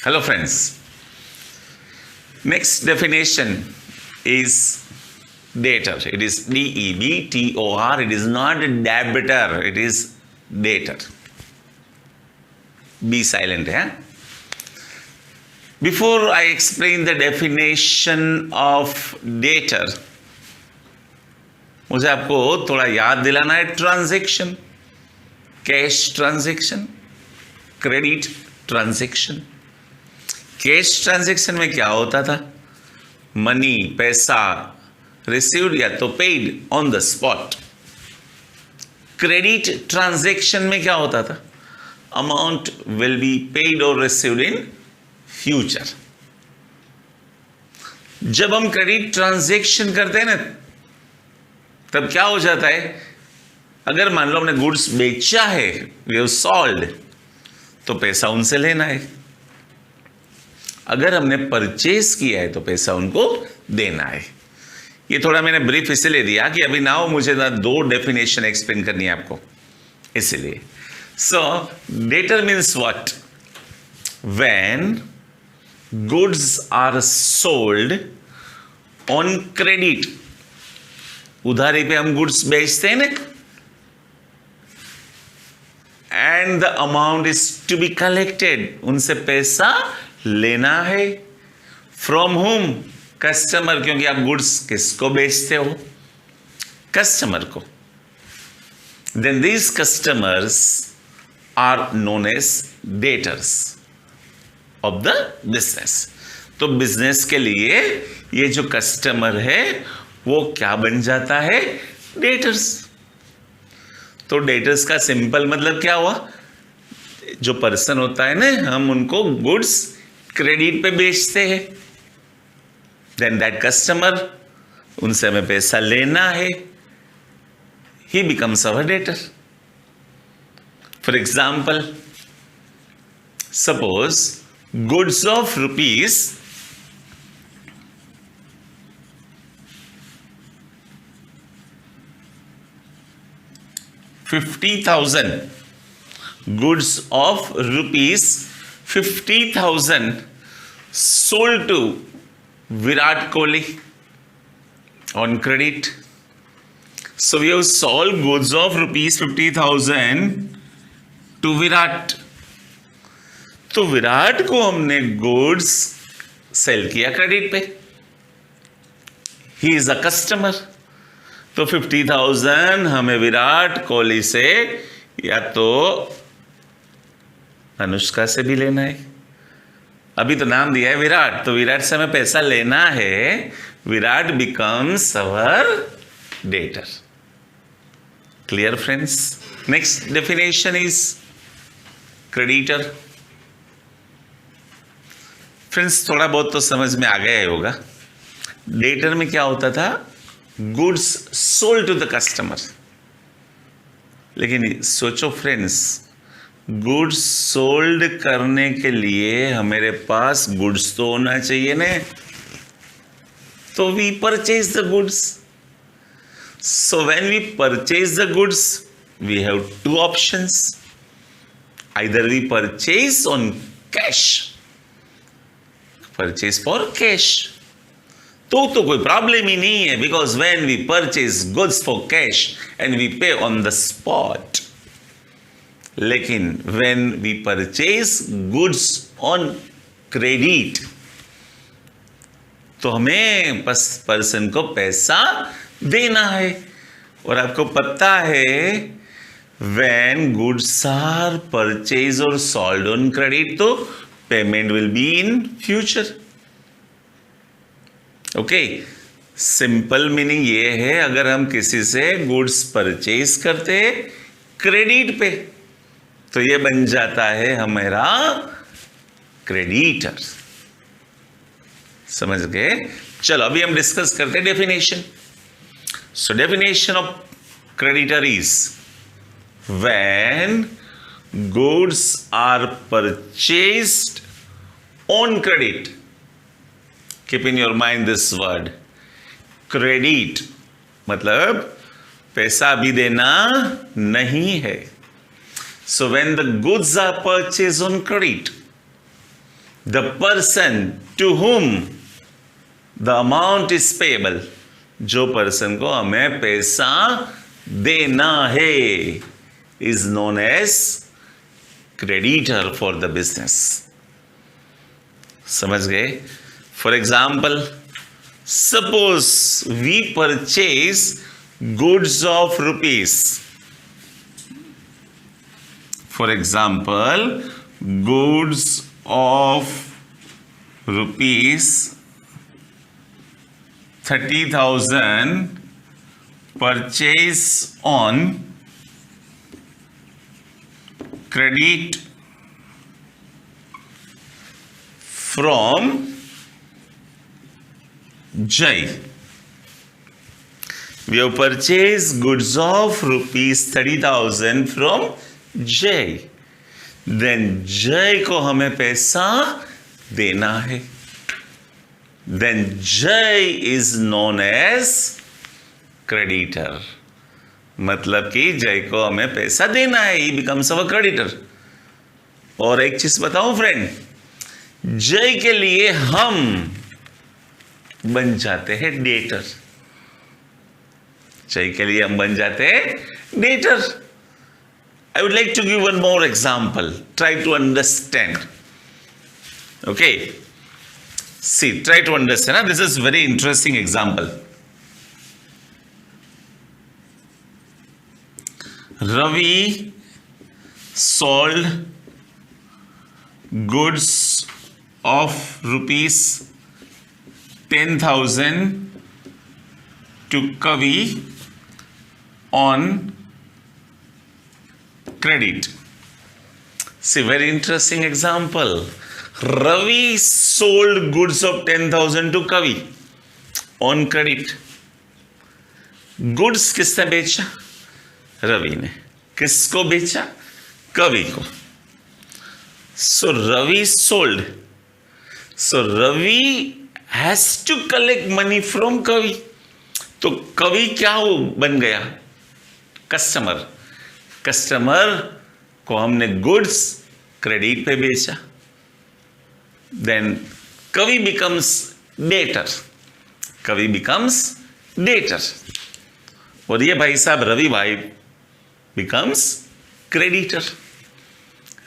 Hello friends. Next definition is debtor. It is D-E-B-T-O-R. It is not a debtor. It is debtor. Be silent, yeah? Before I explain the definition of debtor, मुझे आपको थोड़ा याद दिलाना है transaction, cash transaction, credit transaction. Cash transaction में क्या होता था? मनी, पैसा रिसीव्ड या तो paid on the spot. Credit transaction में क्या होता था? अमाउंट विल बी पेड और रिसीव्ड इन फ्यूचर। जब हम क्रेडिट ट्रांजैक्शन करते हैं ना, तब क्या हो जाता है? अगर मान लो हमने गुड्स बेचा है, वी हैव सोल्ड, तो पैसा उनसे लेना है। अगर हमने परचेज किया है तो पैसा उनको देना है। ये थोड़ा मैंने ब्रीफ इसलिए दिया कि अभी नाउ मुझे ना दो डेफिनेशन एक्सप्लेन करनी है आपको, इसलिए। So debtor means what? When goods are sold on credit. उधारी पे हम गुड्स बेचते हैं ना, and the amount is to be collected. उनसे पैसा लेना है। From home? कस्टमर, क्योंकि आप गुड्स किसको बेचते हो? कस्टमर को। Then these customers are known as debtors of the business. तो बिजनेस के लिए ये जो कस्टमर है वो क्या बन जाता है? डेटर्स। तो डेटर्स का सिंपल मतलब क्या हुआ? जो पर्सन होता है ना, हम उनको गुड्स क्रेडिट पे बेचते हैं। देन दैट कस्टमर, उनसे हमें पैसा लेना है, ही becomes our debtor. For example, suppose goods of rupees 50,000, goods of rupees 50,000 sold to Virat Kohli on credit. So we have sold goods of rupees 50,000 to Virat. तो विराट को हमने गुड्स सेल किया credit पे। He is a customer. तो 50,000 हमें विराट कोहली से या तो अनुष्का से भी लेना है। अभी तो नाम दिया है विराट, तो विराट से हमें पैसा लेना है। Virat becomes our debtor. Clear friends? Next definition is creditor. Friends, थोड़ा बहुत तो समझ में आ गया होगा। डेटर में क्या होता था? Goods sold to the customer. लेकिन सोचो फ्रेंड्स, गुड्स सोल्ड करने के लिए हमारे पास गुड्स तो होना चाहिए ना। तो we purchase the goods. So when we purchase the goods, we have two options. Either we purchase on cash, purchase for cash, तो कोई प्रॉब्लम ही नहीं है, because when we purchase goods for cash and we pay on the spot. लेकिन when we purchase goods on credit, तो हमें person को पैसा देना है। और आपको पता है, व्हेन गुड्स आर परचेज और सोल्ड ऑन क्रेडिट, तो payment will be in future. Okay, simple meaning ये है, अगर हम किसी से गुड्स परचेज करते हैं क्रेडिट पे, तो ये बन जाता है हमारा क्रेडिटर। समझ गए? चलो अभी हम डिस्कस करते हैं definition. So definition of creditor is when goods are purchased on credit. Keep in your mind this word, credit, मतलब पैसा भी देना नहीं है। So when the goods are purchased on credit, the person to whom the amount is payable, जो person को हमें पैसा देना है, is known as creditor for the business. समझ गए? For example, suppose we purchase goods of rupees, for example, goods of rupees 30,000 purchase on credit from Jai. We have purchased goods of rupees 30,000 from जय। Then जय को हमें पैसा देना है। Then जय इज नोन एज क्रेडिटर, मतलब कि जय को हमें पैसा देना है, ही बिकम्स अवर क्रेडिटर। और एक चीज बताऊं फ्रेंड, जय के लिए हम बन जाते हैं डेटर। जय के लिए हम बन जाते हैं debtor. I would like to give one more example. Try to understand. Okay. See, try to understand. This is very interesting example. Ravi sold goods of rupees 10,000 to Kavi on credit. See, very interesting example. Ravi sold goods of 10,000 to Kavi on credit. Goods किसने बेचा? रवि ने। किसको बेचा? कवि को। So Ravi sold. So Ravi has to collect money from Kavi. तो कवि क्या बन गया? कस्टमर। कस्टमर को हमने गुड्स क्रेडिट पे बेचा। Then Kavi becomes debtor. Kavi becomes debtor. और ये भाई साहब रवि भाई becomes creditor.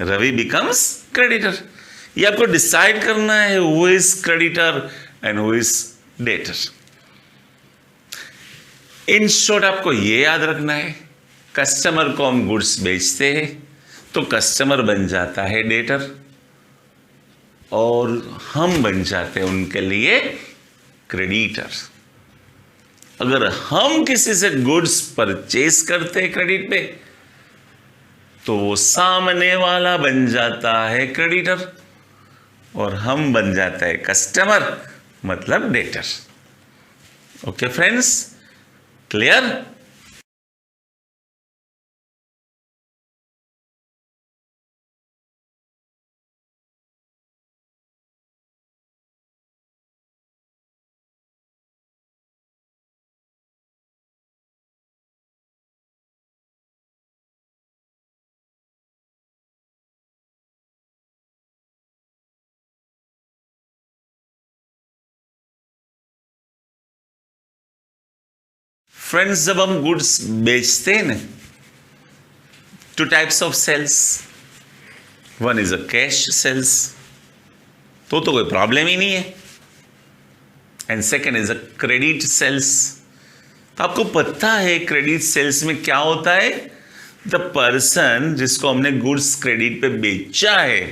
Ravi becomes creditor. ये आपको डिसाइड करना है who is creditor and who is debtor. In short आपको ये याद रखना है, कस्टमर को हम गुड्स बेचते हैं तो कस्टमर बन जाता है डेटर, और हम बन जाते हैं उनके लिए क्रेडिटर। अगर हम किसी से गुड्स परचेज करते हैं क्रेडिट पे, तो वो सामने वाला बन जाता है क्रेडिटर और हम बन जाता है कस्टमर, मतलब debtor. Okay friends, clear? Friends, जब हम गुड्स बेचते हैं ना, two types of sales. One is a cash sales, तो कोई प्रॉब्लम ही नहीं है, and second is a credit sales. तो आपको पता है क्रेडिट सेल्स में क्या होता है? द पर्सन जिसको हमने गुड्स क्रेडिट पे बेचा है,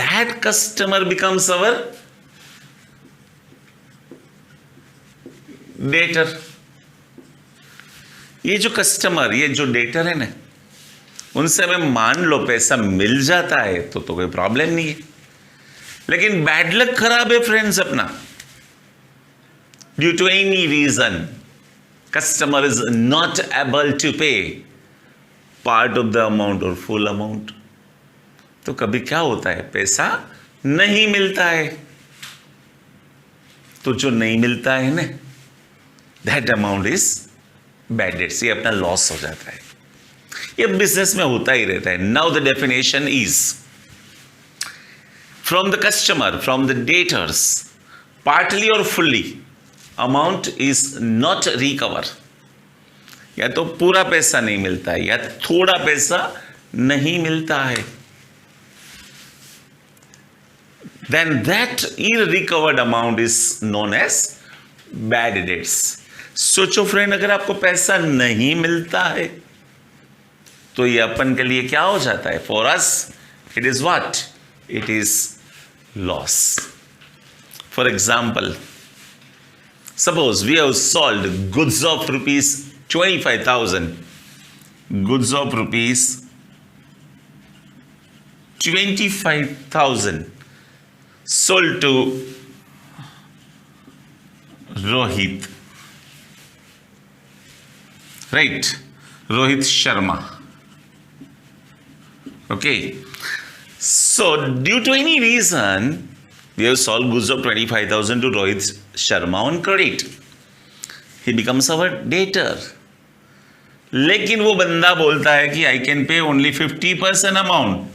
that customer becomes our debtor. ये जो कस्टमर, ये जो डेटर है ना, उनसे हमें मान लो पैसा मिल जाता है तो कोई प्रॉब्लम नहीं है। लेकिन बैड लक खराब है फ्रेंड्स अपना, due to any reason customer is not able to pay part of the amount और फुल अमाउंट, तो कभी क्या होता है, पैसा नहीं मिलता है। तो जो नहीं मिलता है ना, that amount is bad debts, ये अपना लॉस हो जाता है। ये बिजनेस में होता ही रहता है। Now the definition is, from the customer, from the debtors, partly or fully, amount is not recover. या तो पूरा पैसा नहीं मिलता है या थोड़ा पैसा नहीं मिलता है, then that irrecovered amount is known as bad debts. सोचो फ्रेंड, अगर आपको पैसा नहीं मिलता है तो ये अपन के लिए क्या हो जाता है? For us it is what? It is loss. For example, suppose we have sold goods of rupees 25,000, goods of rupees 25,000 sold to Rohit, right? Rohit Sharma. Okay, so due to any reason we have sold goods of 25,000 to Rohit Sharma on credit. He becomes our debtor. लेकिन वो बंदा बोलता है कि I can pay only 50% amount,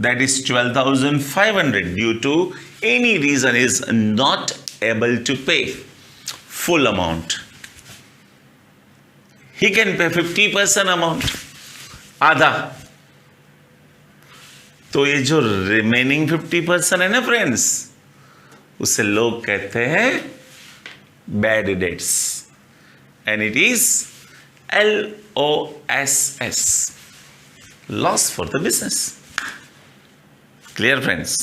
that is 12,500, due to any reason is not able to pay full amount. He can pay 50% amount, आधा. तो ये जो रिमेनिंग 50% है ना फ्रेंड्स, उसे लोग कहते हैं bad debts, and it is LOSS, loss for the business. Clear, friends?